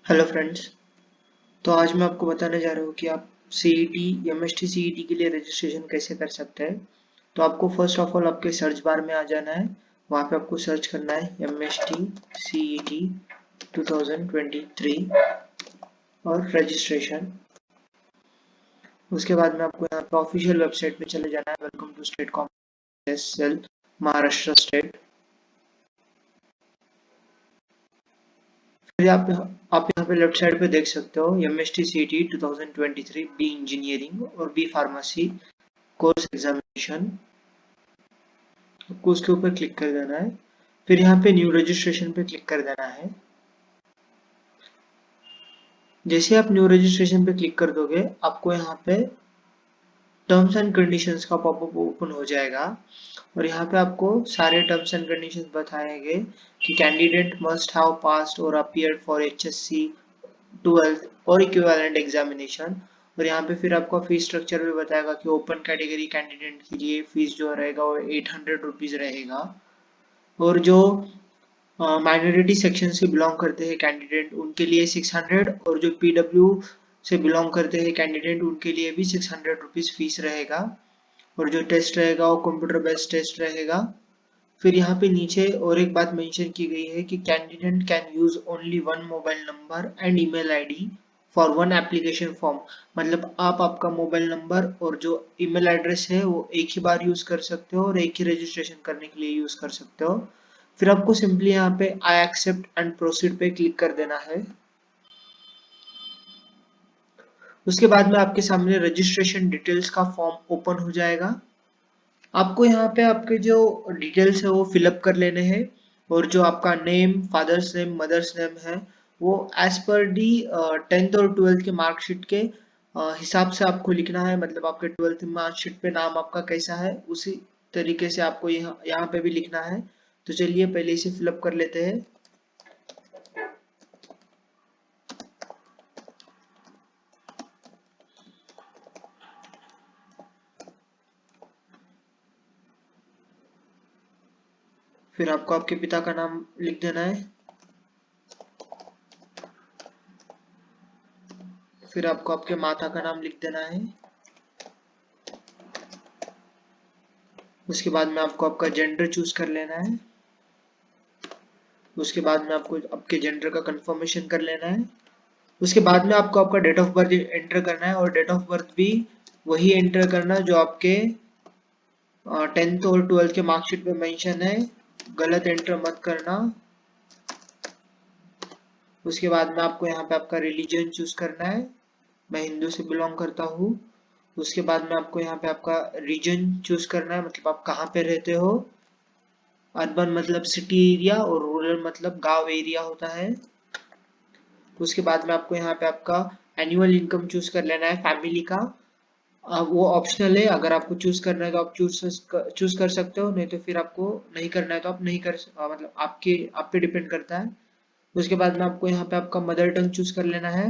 Hello friends. तो आज मैं आपको बताने जा रहा हूँ कि आप सीईटी एमएसटी सीईटी के लिए रजिस्ट्रेशन कैसे कर सकते हैं। तो आपको फर्स्ट ऑफ ऑल आपके सर्च बार में आ जाना है। वहाँ पे आपको सर्च करना है एमएसटी सीईटी 2023 और रजिस्ट्रेशन। उसके बाद में आपको यहाँ पे ऑफिशियल वेबसाइट में चले जाना है। Welcome to state commerce Maharashtra state. फिर आप यहाँ पे लेफ्ट साइड पे देख सकते हो एमएसटी सीईटी 2023 बी इंजीनियरिंग और बी फार्मेसी कोर्स एग्जामिनेशन। आपको उसके ऊपर क्लिक कर देना है। फिर यहाँ पे न्यू रजिस्ट्रेशन पे क्लिक कर देना है। जैसे आप न्यू रजिस्ट्रेशन पे क्लिक कर दोगे आपको यहाँ पे टर्म्स एंड कंडीशंस का पॉपअप ओपन हो जाएगा और यहाँ पे आपको सारे टर्म्स एंड कंडीशंस बताएंगे कि कैंडिडेट मस्ट हैव पास्ड और अपीयर्ड फॉर एचएससी 12th और इक्विवेलेंट एग्जामिनेशन। और यहाँ पे फिर आपका फीस स्ट्रक्चर भी बताएगा कि ओपन कैटेगरी कैंडिडेट के लिए फीस जो रहेगा वो 800 रुपीज रहेगा और जो माइनॉरिटी सेक्शन से बिलोंग करते हैं कैंडिडेट उनके लिए 600 और जो पीडब्ल्यू से बिलोंग करते हैं कैंडिडेट उनके लिए भी 600 रुपीज फीस रहेगा। और जो टेस्ट रहेगा वो कंप्यूटर बेस्ड टेस्ट रहेगा। फिर यहाँ पे नीचे और एक बात मेंशन की गई है कि candidate can use only one mobile number and email ID for one application form. मतलब आप आपका मोबाइल नंबर और जो ईमेल एड्रेस है वो एक ही बार यूज कर सकते हो और एक ही रजिस्ट्रेशन करने के लिए यूज कर सकते हो। फिर आपको सिंपली यहाँ पे आई एक्सेप्ट एंड प्रोसीड पे क्लिक कर देना है। उसके बाद में आपके सामने रजिस्ट्रेशन डिटेल्स का फॉर्म ओपन हो जाएगा। आपको यहाँ पे आपके जो डिटेल्स है वो फिलअप कर लेने हैं और जो आपका name father's name mother's name है वो एज पर दी 10th और 12th के मार्कशीट के हिसाब से आपको लिखना है। मतलब आपके 12th मार्कशीट पे नाम आपका कैसा है उसी तरीके से आपको यहाँ पे भी लिखना है। तो चलिए पहले इसे फिलअप कर लेते हैं। फिर आपको आपके पिता का नाम लिख देना है। फिर आपको आपके माता का नाम लिख देना है। उसके बाद में आपको आपका जेंडर चूज कर लेना है। उसके बाद में आपको आपके जेंडर का कंफर्मेशन कर लेना है। उसके बाद में आपको आपका डेट ऑफ बर्थ एंटर करना है और डेट ऑफ बर्थ भी वही एंटर करना जो आपके 10th और 12th के मार्कशीट पे मेंशन है। गलत एंटर मत करना। उसके बाद में आपको यहाँ पे आपका रिलीजन चूज करना है। मैं हिंदू से बिलोंग करता हूँ। उसके बाद में आपको यहाँ पे आपका रीजन चूज करना है। मतलब आप कहाँ पे रहते हो। अर्बन मतलब सिटी एरिया और रूरल मतलब गांव एरिया होता है। उसके बाद में आपको यहाँ पे आपका एनुअल इनकम चूज कर लेना है फैमिली का। वो ऑप्शनल है। अगर आपको चूज करना है तो आप चूज कर सकते हो नहीं तो फिर आपको नहीं करना है तो आप नहीं मतलब आपके आप पे डिपेंड करता है। उसके बाद में आपको यहाँ पे आपका मदर टंग चूज कर लेना है।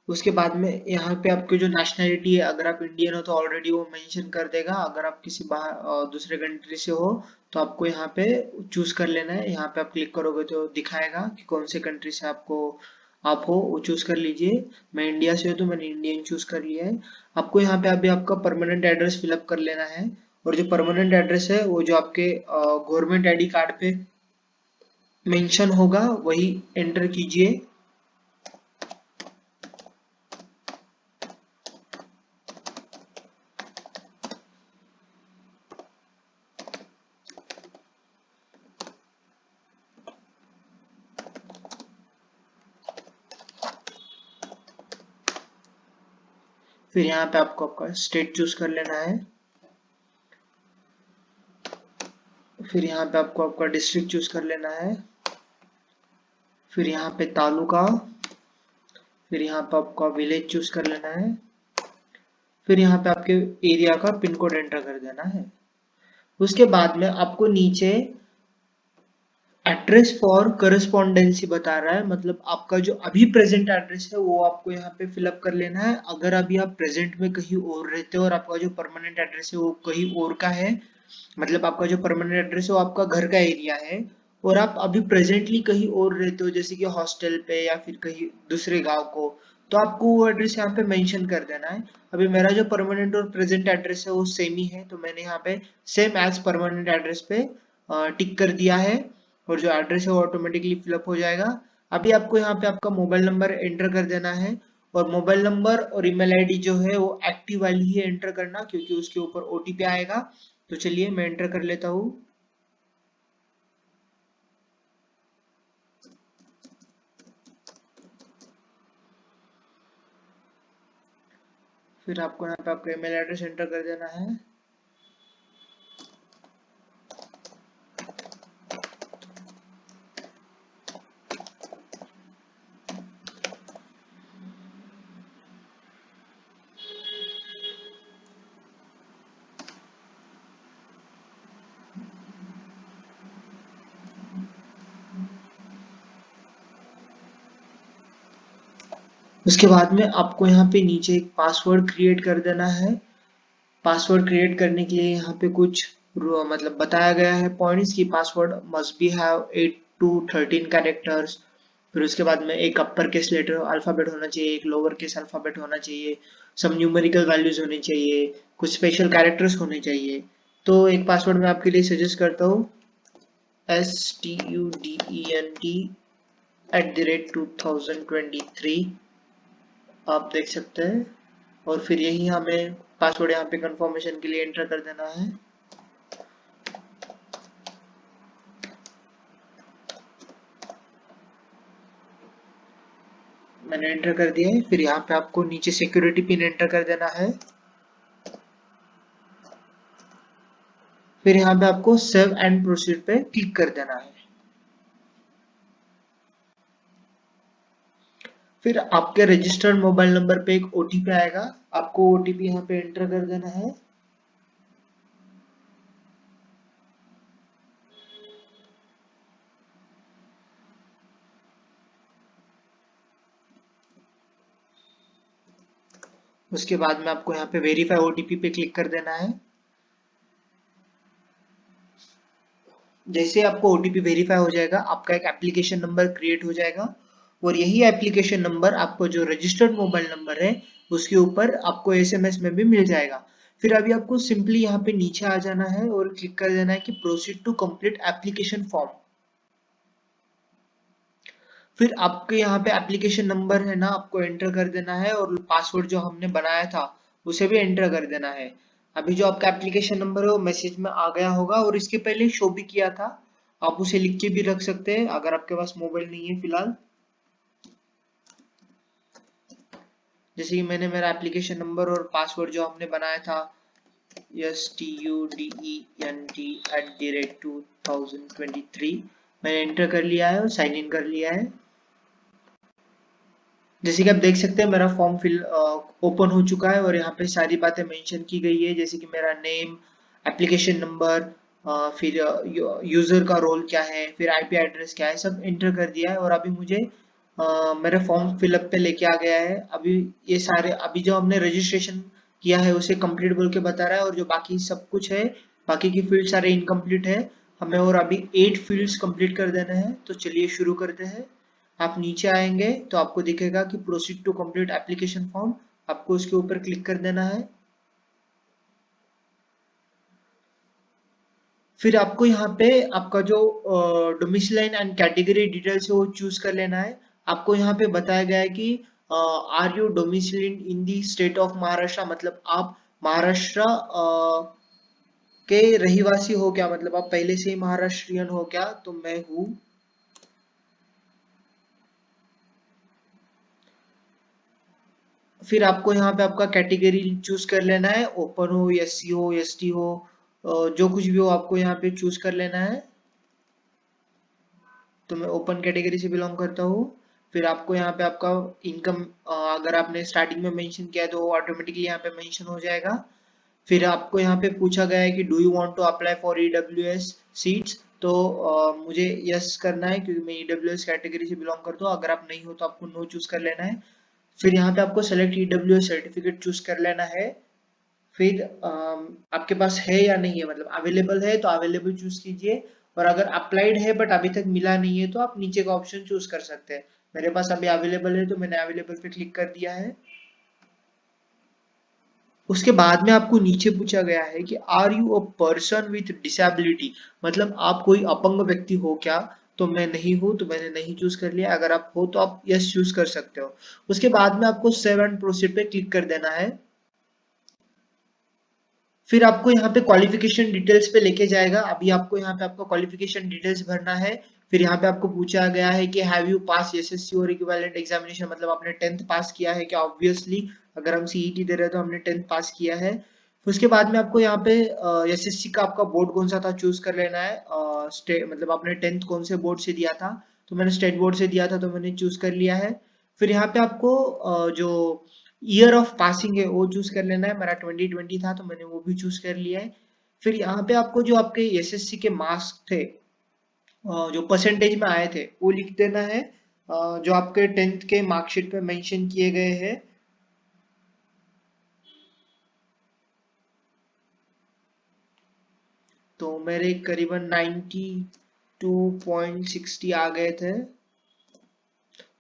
उसके बाद में यहाँ पे आपकी जो नेशनैलिटी है अगर आप इंडियन हो तो ऑलरेडी वो मेंशन कर देगा। अगर आप किसी बाहर दूसरे कंट्री से हो तो आपको यहाँ पे चूज कर लेना है। यहाँ पे आप क्लिक करोगे तो दिखाएगा कि कौन से कंट्री से आप हो वो चूज कर लीजिए। मैं इंडिया से हूँ तो मैंने इंडियन चूज कर लिया है। आपको यहाँ पे अभी आपका परमानेंट एड्रेस फिलअप कर लेना है और जो परमानेंट एड्रेस है वो जो आपके गवर्नमेंट आईडी कार्ड पे मेंशन होगा वही एंटर कीजिए। फिर यहाँ पे आपको आपका स्टेट चूज कर लेना है। फिर यहाँ पे आपको आपका डिस्ट्रिक्ट चूज कर लेना है। फिर यहाँ पे तालुका। फिर यहाँ पे आपका विलेज चूज कर लेना है। फिर यहाँ पे आपके एरिया का पिन कोड एंटर कर देना है। उसके बाद में आपको नीचे एड्रेस फॉर करस्पॉन्डेंसी बता रहा है। मतलब आपका जो अभी प्रेजेंट एड्रेस है वो आपको यहाँ पे फिलअप कर लेना है। अगर अभी आप प्रेजेंट में कहीं और रहते हो और आपका जो परमानेंट एड्रेस है वो कहीं और का है मतलब आपका जो परमानेंट एड्रेस है वो आपका घर का एरिया है और आप अभी प्रेजेंटली कहीं और रहते हो जैसे कि हॉस्टल पे या फिर कहीं दूसरे गांव को, तो आपको वो एड्रेस यहाँ पे मेंशन कर देना है। अभी मेरा जो परमानेंट और प्रेजेंट एड्रेस है वो सेम ही है, तो मैंने यहाँ पे सेम एज परमानेंट एड्रेस पे टिक कर दिया है और जो एड्रेस है वो ऑटोमेटिकली फिलअप हो जाएगा। अभी आपको यहाँ पे आपका मोबाइल नंबर एंटर कर देना है और मोबाइल नंबर और ईमेल आईडी जो है वो एक्टिव वाली ही एंटर करना, क्योंकि उसके ऊपर ओटीपी आएगा। तो चलिए मैं एंटर कर लेता हूँ। फिर आपको यहाँ पे आपका ईमेल एड्रेस एंटर कर देना है। उसके बाद में आपको यहाँ पे नीचे एक पासवर्ड क्रिएट कर देना है। पासवर्ड क्रिएट करने के लिए यहाँ पे कुछ मतलब बताया गया है पॉइंट्स की password must be have 8 to 13 characters. फिर उसके बाद में एक अपर केस लेटर अल्फाबेट होना चाहिए, एक लोअर केस अल्फाबेट होना चाहिए, सब न्यूमेरिकल वैल्यूज होनी चाहिए, कुछ स्पेशल कैरेक्टर्स होने चाहिए। तो एक पासवर्ड मैं आपके लिए सजेस्ट करता हूँ, student@2023 आप देख सकते हैं। और फिर यही हमें पासवर्ड यहाँ पे कंफर्मेशन के लिए एंटर कर देना है। मैंने एंटर कर दिया है। फिर यहाँ पे आपको नीचे सिक्योरिटी पिन एंटर कर देना है। फिर यहाँ पे आपको सेव एंड प्रोसीड पे क्लिक कर देना है। फिर आपके रजिस्टर्ड मोबाइल नंबर पे एक ओटीपी आएगा, आपको ओटीपी यहाँ पे एंटर कर देना है। उसके बाद में आपको यहाँ पे वेरीफाई ओटीपी पे क्लिक कर देना है। जैसे आपको ओटीपी वेरीफाई हो जाएगा, आपका एक एप्लीकेशन नंबर क्रिएट हो जाएगा और यही एप्लीकेशन नंबर आपको जो रजिस्टर्ड मोबाइल नंबर है उसके ऊपर आपको एसएमएस में भी मिल जाएगा। फिर अभी आपको सिंपली यहाँ पे नीचे आ जाना है और क्लिक कर देना है कि proceed to complete application form. फिर आपके यहाँ पे एप्लीकेशन नंबर है ना, आपको एंटर कर देना है और पासवर्ड जो हमने बनाया था उसे भी एंटर कर देना है। अभी जो आपका एप्लीकेशन नंबर है वो मैसेज में आ गया होगा और इसके पहले शो भी किया था, आप उसे लिख के भी रख सकते हैं अगर आपके पास मोबाइल नहीं है फिलहाल। जैसे कि मैंने मेरा एप्लीकेशन नंबर और पासवर्ड जो हमने बनाया था student@2023 मैंने एंटर कर लिया है और साइन इन कर लिया है। जैसे कि आप देख सकते हैं मेरा फॉर्म फिल ओपन हो चुका है और यहाँ पे सारी बातें मेंशन की गई है, जैसे कि मेरा नेम, एप्लीकेशन नंबर, फिर यूजर का रोल क्या है, फिर आईपी एड्रेस क्या है, सब एंटर कर दिया है। और अभी मुझे मेरे फॉर्म फिलअप पे लेके आ गया है। अभी ये सारे अभी जो हमने रजिस्ट्रेशन किया है उसे कंप्लीट बोल के बता रहा है और जो बाकी सब कुछ है, बाकी की फील्ड सारे इनकम्प्लीट है। हमें और अभी 8 फील्ड्स कंप्लीट कर देना है। तो चलिए शुरू करते हैं। आप नीचे आएंगे तो आपको दिखेगा कि proceed to complete application form, आपको उसके ऊपर क्लिक कर देना है। फिर आपको यहाँ पे आपका जो डोमिसाइल एंड कैटेगरी डिटेल्स है वो चूज कर लेना है। आपको यहाँ पे बताया गया है कि are you domiciled in the state of Maharashtra, मतलब आप महाराष्ट्र के रहिवासी हो क्या, मतलब आप पहले से ही महाराष्ट्रियन हो क्या, तो मैं हूँ। फिर आपको यहाँ पे आपका कैटेगरी चूज कर लेना है, ओपन हो, एससी हो, एसटी हो, जो कुछ भी हो आपको यहाँ पे चूज कर लेना है। तो मैं ओपन कैटेगरी से बिलोंग करता हूँ। फिर आपको यहाँ पे आपका इनकम अगर आपने स्टार्टिंग में मेंशन किया है तो वो ऑटोमेटिकली यहाँ पे मेंशन हो जाएगा। फिर आपको यहाँ पे पूछा गया है कि do you want to apply for EWS seats, तो मुझे यस करना है क्योंकि मैं ईडब्ल्यूएस कैटेगरी से बिलोंग करता हूँ। अगर आप नहीं हो तो आपको नो चूज कर लेना है। फिर यहाँ पे आपको सेलेक्ट ईडब्ल्यूएस सर्टिफिकेट चूज कर लेना है। फिर आपके पास है या नहीं है, मतलब अवेलेबल है तो अवेलेबल चूज कीजिए और अगर अप्लाइड है बट अभी तक मिला नहीं है तो आप नीचे का ऑप्शन चूज कर सकते हैं। मेरे पास अभी अवेलेबल है तो मैंने अवेलेबल पे क्लिक कर दिया है। उसके बाद में आपको नीचे पूछा गया है कि are you a person with disability, मतलब आप कोई अपंग व्यक्ति हो क्या? तो मैं नहीं हूं, तो मैंने नहीं चूज कर लिया। अगर आप हो तो आप यस चूज कर सकते हो। उसके बाद में आपको सेव एंड प्रोसीड पे क्लिक कर देना है। फिर आपको यहाँ पे क्वालिफिकेशन डिटेल्स पे लेके जाएगा। अभी आपको यहाँ पे आपका क्वालिफिकेशन डिटेल्स भरना है। फिर यहाँ पे आपको पूछा गया है कि हैव यू पास एसएससी और इक्विवेलेंट एग्जामिनेशन, मतलब आपने 10th पास किया है क्या? ऑब्वियसली अगर हम सीईटी दे रहे हैं तो हमने 10th पास किया है। फिर उसके बाद में आपको यहाँ पे एसएससी का आपका बोर्ड कौन सा था चूज कर लेना है। स्टेट मतलब आपने 10th कौन से बोर्ड से दिया था? तो मैंने स्टेट बोर्ड से दिया था तो मैंने चूज कर लिया है। फिर यहाँ पे आपको जो ईयर ऑफ पासिंग है वो चूज कर लेना है। मेरा 2020 था तो मैंने वो भी चूज कर लिया है। फिर यहाँ पे आपको जो आपके एसएससी के मार्क्स थे, जो परसेंटेज में आए थे वो लिख देना है, जो आपके 10th के मार्कशीट पे मेंशन किए गए हैं। तो मेरे करीबन 92.60 आ गए थे,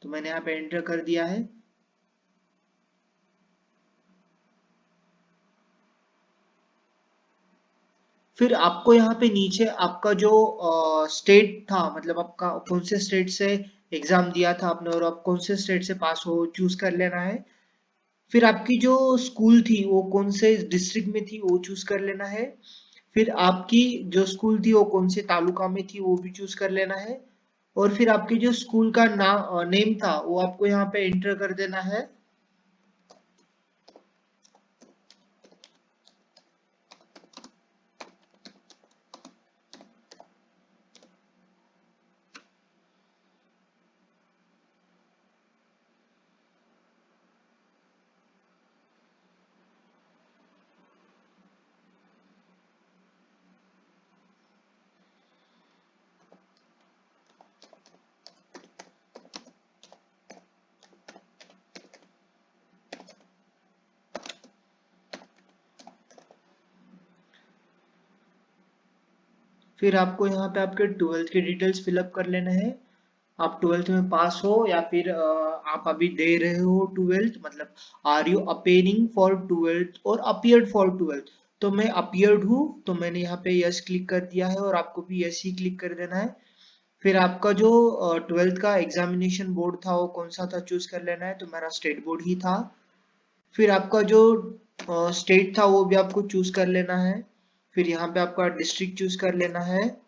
तो मैंने यहाँ पे एंटर कर दिया है। फिर आपको यहाँ पे नीचे आपका जो स्टेट था, मतलब आपका कौन से स्टेट से एग्जाम दिया था आपने और आप कौन से स्टेट से पास हो, चूज कर लेना है। फिर आपकी जो स्कूल थी वो कौन से डिस्ट्रिक्ट में थी वो चूज कर लेना है। फिर आपकी जो स्कूल थी वो कौन से तालुका में थी वो भी चूज कर लेना है। और फिर आपकी जो स्कूल का नेम था वो आपको यहाँ पे एंटर कर देना है। फिर आपको यहाँ पे आपके 12th की डिटेल्स फिलअप कर लेना है। आप 12th में पास हो या फिर आप अभी दे रहे हो 12th, मतलब are you appearing for 12th और अपियर्ड फॉर 12th। तो मैं अपियर्ड हूँ तो मैंने यहाँ पे यस क्लिक कर दिया है और आपको भी यस ही क्लिक कर देना है। फिर आपका जो 12th का एग्जामिनेशन बोर्ड था वो कौन सा था चूज कर लेना है, तो मेरा स्टेट बोर्ड ही था। फिर आपका जो स्टेट था वो भी आपको चूज कर लेना है। फिर यहाँ पे आपका डिस्ट्रिक्ट चूज कर लेना है।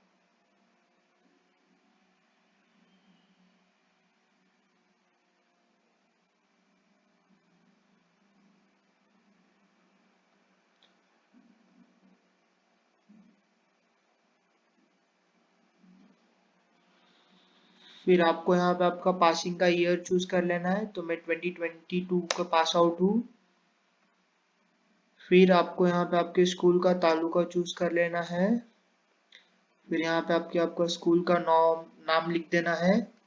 फिर आपको यहाँ पे आपका पासिंग का ईयर चूज कर लेना है, तो मैं 2022 का पास आउट हूँ। फिर आपको यहाँ पे आपके स्कूल का तालुका चूज कर लेना है। फिर यहाँ पे आपके आपका स्कूल का नाम नाम लिख देना है।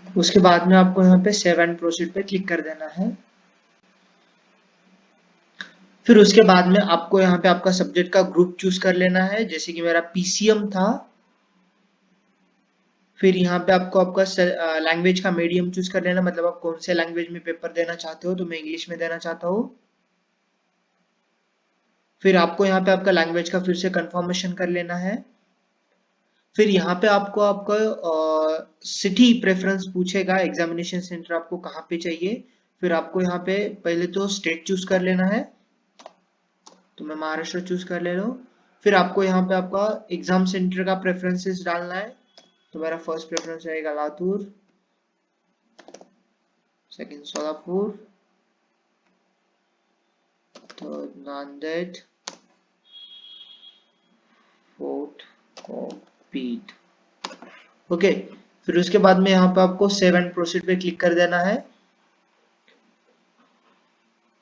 उसके बाद में आपको यहाँ पे सेव एंड प्रोसीड पे क्लिक कर देना है। फिर उसके बाद में आपको यहाँ पे आपका सब्जेक्ट का ग्रुप चूज कर लेना है, जैसे कि मेरा पीसीएम था। फिर यहाँ पे आपको आपका लैंग्वेज का मीडियम चूज कर लेना, मतलब आप कौन से लैंग्वेज में पेपर देना चाहते हो, तो मैं इंग्लिश में देना चाहता हूँ। फिर आपको यहाँ पे आपका लैंग्वेज का फिर से कंफर्मेशन कर लेना है। फिर यहाँ पे आपको आपका सिटी प्रेफरेंस पूछेगा, एग्जामिनेशन सेंटर आपको कहाँ पे चाहिए। फिर आपको यहाँ पे पहले तो स्टेट चूज कर लेना है, तो मैं महाराष्ट्र चूज कर ले रहा हूँ। फिर आपको यहाँ पे आपका एग्जाम सेंटर का प्रेफरेंसेस डालना है, तो मेरा फर्स्ट प्रेफरेंस रहेगा Latur, second Solapur, third Nanded, fourth कोपीट। ओके। फिर उसके बाद में यहाँ पे आपको सेव एंड प्रोसीड पे क्लिक कर देना है।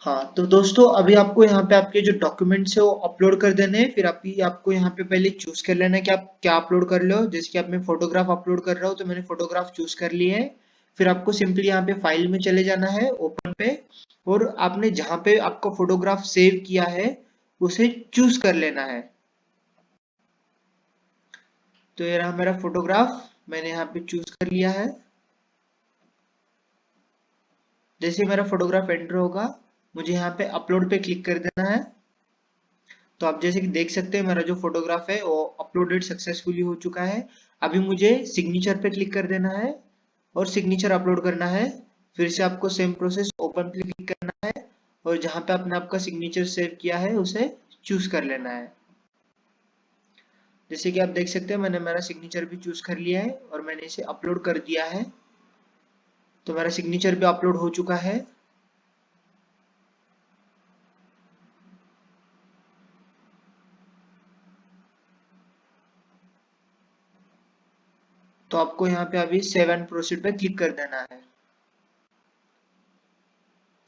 हाँ तो दोस्तों अभी आपको यहाँ पे आपके जो डॉक्यूमेंट्स है वो अपलोड कर देने हैं। फिर आपको यहाँ पे पहले चूज कर लेना है कि आप क्या अपलोड कर रहे हो। जैसे कि आप मैं फोटोग्राफ अपलोड कर रहा हूँ तो मैंने फोटोग्राफ चूज कर लिए है। फिर आपको सिंपली यहाँ पे फाइल में चले जाना है, ओपन पे, और आपने जहाँ पे आपका फोटोग्राफ सेव किया है उसे चूज कर लेना है। तो ये रहा मेरा फोटोग्राफ, मैंने यहाँ पे चूज कर लिया है। जैसे मेरा फोटोग्राफ एंटर होगा मुझे यहाँ पे अपलोड पे क्लिक कर देना है। तो आप जैसे कि देख सकते हैं मेरा जो फोटोग्राफ है वो अपलोडेड सक्सेसफुली हो चुका है। अभी मुझे सिग्नेचर पे क्लिक कर देना है और सिग्नेचर अपलोड करना है। फिर से आपको सेम प्रोसेस, ओपन पे क्लिक करना है और जहां पे आपने आपका सिग्नेचर सेव किया है उसे चूज कर लेना है। जैसे कि आप देख सकते हैं मैंने मेरा सिग्नेचर भी चूज कर लिया है और मैंने इसे अपलोड कर दिया है। तो मेरा सिग्नेचर भी अपलोड हो चुका है। तो आपको यहाँ पे अभी सेव एंड प्रोसीड पे क्लिक कर देना है।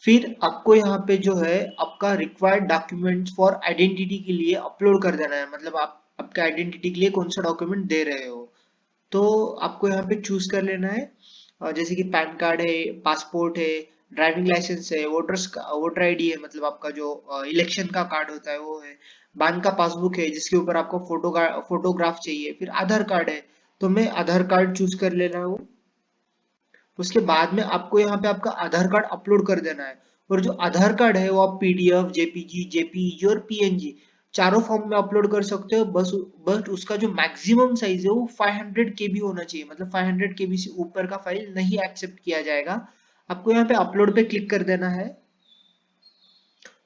फिर आपको यहाँ पे जो है आपका रिक्वायर्ड डॉक्यूमेंट्स फॉर आइडेंटिटी के लिए अपलोड कर देना है। मतलब आप आपके आइडेंटिटी के लिए कौन सा डॉक्यूमेंट दे रहे हो। तो आपको यहाँ पे चूज कर लेना है। जैसे कि पैन कार्ड है, पासपोर्ट है, ड्राइविंग लाइसेंस है, वोटर आईडी है, मतलब आपका जो इलेक्शन का कार्ड होता है वो है, बैंक का पासबुक है जिसके ऊपर आपको फोटोग्राफ चाहिए, फिर आधार कार्ड है। तो मैं आधार कार्ड चूज कर ले रहा हूँ। उसके बाद में आपको यहाँ पे आपका आधार कार्ड अपलोड कर देना है। और जो आधार कार्ड है वो आप पीडीएफ, जेपीजी, जेपीईजी और पीएनजी चारों फॉर्म में अपलोड कर सकते हो। बस उसका जो मैक्सिमम साइज है वो 500 केबी होना चाहिए। मतलब 500 केबी से ऊपर का फाइल नहीं एक्सेप्ट किया जाएगा। आपको यहाँ पे अपलोड पे क्लिक कर देना है।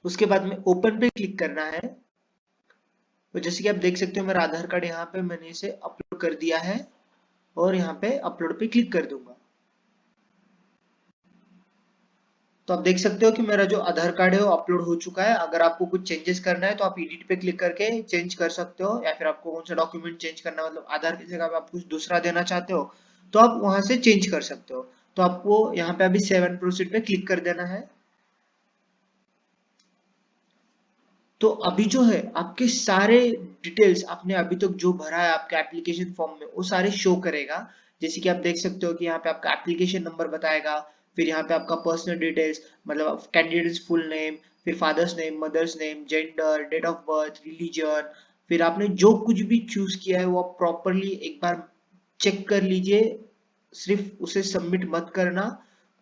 उसके बाद में ओपन पे क्लिक करना है। तो जैसे कि आप देख सकते हो मेरा आधार कार्ड यहाँ पे मैंने इसे अपलोड कर दिया है और यहाँ पे अपलोड पे क्लिक कर दूंगा। तो आप देख सकते हो कि मेरा जो आधार कार्ड है वो अपलोड हो चुका है। अगर आपको कुछ चेंजेस करना है तो आप एडिट पे क्लिक करके चेंज कर सकते हो, या फिर आपको कौन सा डॉक्यूमेंट चेंज करना है, मतलब आधार की जगह पे आप कुछ दूसरा देना चाहते हो तो आप वहां से चेंज कर सकते हो। तो आपको यहाँ पे अभी सेव एंड प्रोसीड पे क्लिक कर देना है। तो अभी जो है आपके सारे डिटेल्स आपने अभी तक जो भरा है आपके एप्लीकेशन फॉर्म में वो सारे शो करेगा। जैसे कि आप देख सकते हो कि यहाँ पे आपका एप्लीकेशन नंबर बताएगा, फिर यहाँ पे आपका पर्सनल डिटेल्स, मतलब कैंडिडेट्स फुल नेम, फिर father's name, mother's name, gender, date of birth, religion, फिर आपने जो कुछ भी चूज किया है वो आप प्रॉपरली एक बार चेक कर लीजिए। सिर्फ उसे सबमिट मत करना,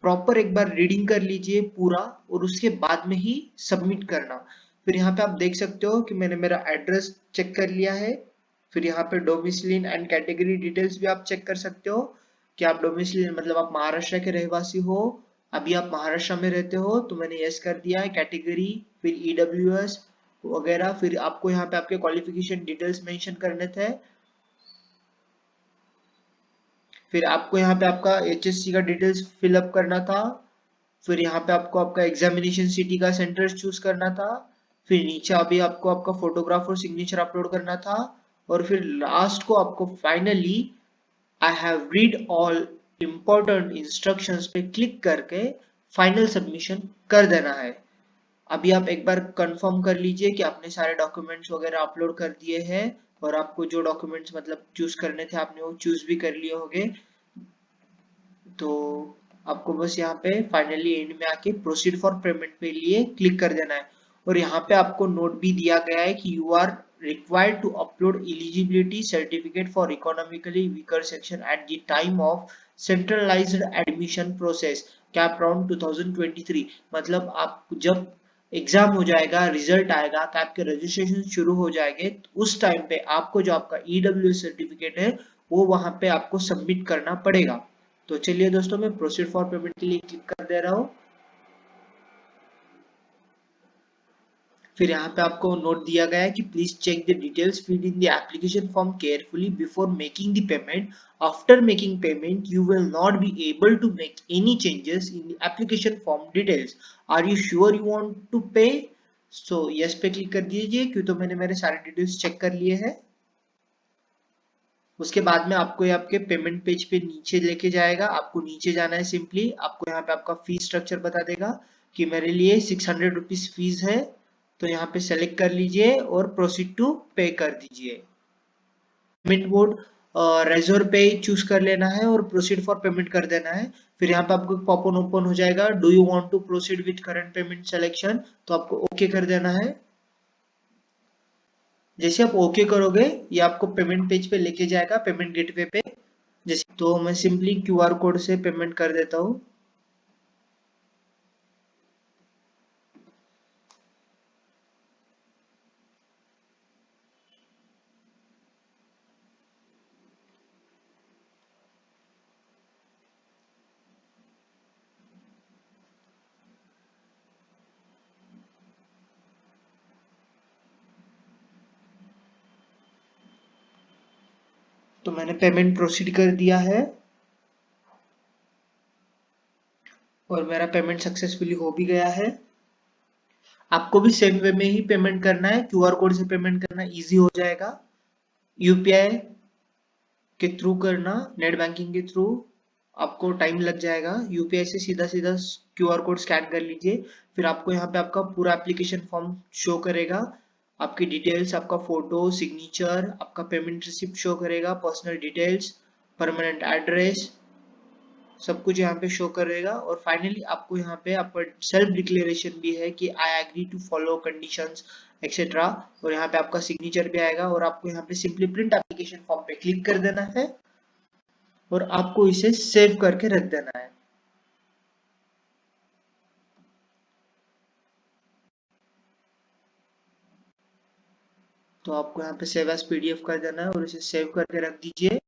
प्रॉपर एक बार रीडिंग कर लीजिए पूरा और उसके बाद में ही सबमिट करना। फिर यहाँ पे आप देख सकते हो कि मैंने मेरा एड्रेस चेक कर लिया है। फिर यहाँ पे डोमिसिलिन एंड कैटेगरी डिटेल्स भी आप चेक कर सकते हो कि आप डोमिसिलिन मतलब आप महाराष्ट्र के रहवासी हो, अभी आप महाराष्ट्र में रहते हो, तो मैंने यस कर दिया है। कैटेगरी, फिर ईडब्ल्यूएस वगैरह, फिर आपको यहाँ पे आपके क्वालिफिकेशन डिटेल्स मेंशन करने थे। फिर आपको यहाँ पे आपका एचएससी का डिटेल्स फिलअप करना था। फिर यहाँ पे आपको आपका एग्जामिनेशन सिटी का सेंटर चूज करना था। फिर नीचे अभी आपको आपका फोटोग्राफ और सिग्नेचर अपलोड करना था। और फिर लास्ट को आपको finally I have read all important instructions पे क्लिक करके फाइनल सबमिशन कर देना है। अभी आप एक बार कंफर्म कर लीजिए कि आपने सारे डॉक्यूमेंट्स वगैरह अपलोड कर दिए हैं और आपको जो डॉक्यूमेंट्स मतलब चूज करने थे आपने वो चूज भी कर लिए होंगे। तो आपको बस यहाँ पे फाइनली एंड में आके प्रोसीड फॉर पेमेंट पे लिए क्लिक कर देना है। और यहाँ पे आपको नोट भी दिया गया है कि you are required to upload eligibility certificate for economically weaker section at the time of centralised admission process CAP round 2023। मतलब आप जब एग्जाम हो जाएगा, रिजल्ट आएगा, कैप के रजिस्ट्रेशन शुरू हो जाएंगे, तो उस टाइम पे आपको जो आपका ईडब्ल्यू सर्टिफिकेट है वो वहां पे आपको सबमिट करना पड़ेगा। तो चलिए दोस्तों मैं प्रोसीड फॉर पेमेंट के लिए क्लिक कर दे रहा हूँ। फिर यहाँ पे आपको नोट दिया गया है कि please check the details filled in the application form carefully before making the payment. After making payment you will not be able to make any changes in the application form details. Are you sure you want to pay? So yes पे click कर दीजिए, क्यों तो मैंने मेरे सारे details check कर लिए हैं। उसके बाद में आपको ये आपके पेमेंट पेज पे नीचे लेके जाएगा। आपको नीचे जाना है, सिंपली आपको यहाँ पे आपका फी स्ट्रक्चर बता देगा। कि मेरे लिए 600 रुपीज फीस है, तो यहाँ पे सेलेक्ट कर लीजिए और प्रोसीड टू पे कर दीजिए। पेमेंट मोड रेजर पे चूज कर लेना है और प्रोसीड फॉर पेमेंट कर देना है। फिर यहाँ पे आपको पॉप ओपन हो जाएगा, do you want to proceed with current payment selection, तो आपको ओके कर देना है। जैसे आप ओके करोगे ये आपको पेमेंट पेज पे लेके जाएगा, पेमेंट गेटवे पे। जैसे तो मैं सिंपली क्यूआर कोड से पेमेंट कर देता हूँ। तो मैंने पेमेंट प्रोसीड कर दिया है और मेरा पेमेंट सक्सेसफुली हो भी गया है। आपको भी सेम वे में ही पेमेंट करना है, क्यूआर कोड से पेमेंट करना इजी हो जाएगा। यूपीआई के थ्रू करना, नेट बैंकिंग के थ्रू आपको टाइम लग जाएगा। यूपीआई से सीधा सीधा क्यूआर कोड स्कैन कर लीजिए। फिर आपको यहाँ पे आपका पूरा एप्लीकेशन फॉर्म शो करेगा, आपकी डिटेल्स, आपका फोटो, सिग्नेचर, आपका पेमेंट रिसिप्ट शो करेगा, पर्सनल डिटेल्स, परमानेंट एड्रेस, सब कुछ यहाँ पे शो करेगा। और फाइनली आपको यहाँ पे आपका सेल्फ डिक्लेरेशन भी है कि I agree to follow conditions etcetera, और यहाँ पे आपका सिग्नेचर भी आएगा। और आपको यहाँ पे सिंपली प्रिंट एप्लीकेशन फॉर्म पे क्लिक कर देना है और आपको इसे सेव करके रख देना है। तो आपको यहाँ पे सेव एज पीडीएफ कर देना है और इसे सेव करके रख दीजिए।